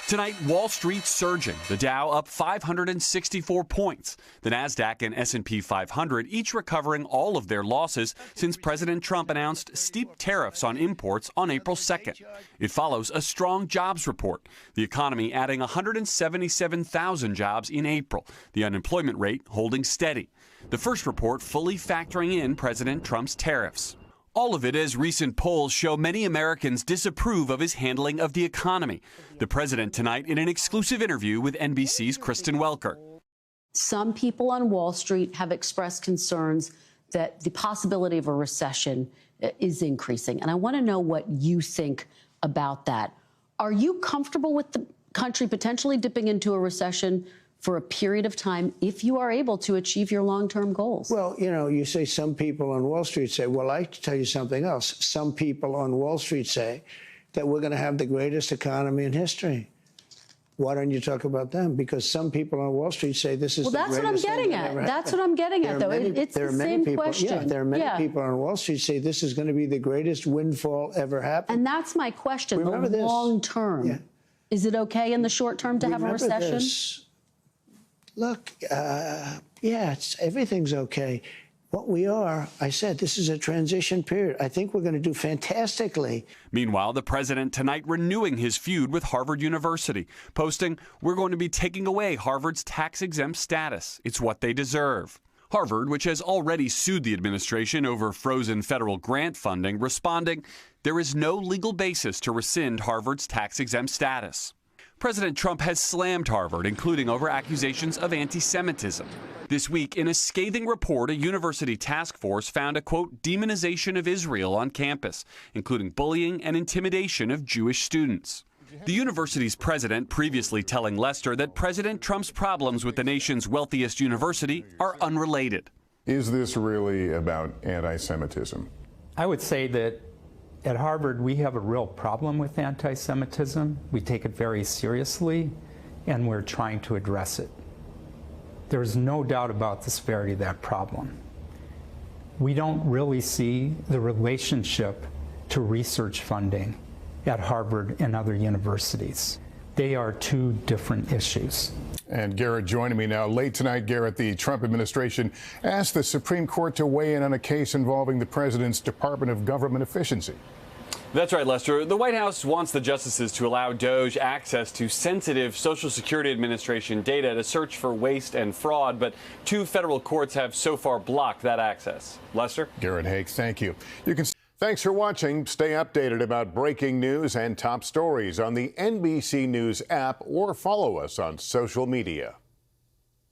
Tonight, Wall Street surging. The Dow up 564 points. The NASDAQ and S&P 500 each recovering all of their losses since President Trump announced steep tariffs on imports on April 2nd. It follows a strong jobs report. The economy adding 177,000 jobs in April. The unemployment rate holding steady. The first report fully factoring in President Trump's tariffs. All of it as recent polls show many Americans disapprove of his handling of the economy. The president tonight in an exclusive interview with NBC's Kristen Welker. Some people on Wall Street have expressed concerns that the possibility of a recession is increasing. And I want to know what you think about that. Are you comfortable with the country potentially dipping into a recession for a period of time if you are able to achieve your long-term goals? Well, you know, you say some people on Wall Street say, well, I tell you something else. Some people on Wall Street say that we're going to have the greatest economy in history. Why don't you talk about them? Because some people on Wall Street say this is the greatest thing. Well, that's what I'm getting at. That's what I'm getting at, though. It's the same question. Yeah, there are many people on Wall Street say this is going to be the greatest windfall ever happened. And that's my question. Remember the this. long term. Yeah. Is it okay in the short term to have a recession? This. Look, yeah, everything's okay. What we are, I said, this is a transition period. I think we're going to do fantastically. Meanwhile, the president tonight renewing his feud with Harvard University, posting, "We're going to be taking away Harvard's tax-exempt status. It's what they deserve." Harvard, which has already sued the administration over frozen federal grant funding, responding, "There is no legal basis to rescind Harvard's tax-exempt status." President Trump has slammed Harvard, including over accusations of anti-Semitism. This week, in a scathing report, a university task force found a, quote, demonization of Israel on campus, including bullying and intimidation of Jewish students. The university's president previously telling Lester that President Trump's problems with the nation's wealthiest university are unrelated. Is this really about anti-Semitism? I would say that at Harvard, we have a real problem with anti-Semitism. We take it very seriously, and we're trying to address it. There's no doubt about the severity of that problem. We don't really see the relationship to research funding at Harvard and other universities. They are two different issues. And Garrett joining me now. Late tonight, Garrett, the Trump administration asked the Supreme Court to weigh in on a case involving the president's Department of Government Efficiency. That's right, Lester. The White House wants the justices to allow DOJ access to sensitive Social Security Administration data to search for waste and fraud, but two federal courts have so far blocked that access. Lester? Garrett Haake, thank you. Thanks for watching. Stay updated about breaking news and top stories on the NBC News app or follow us on social media.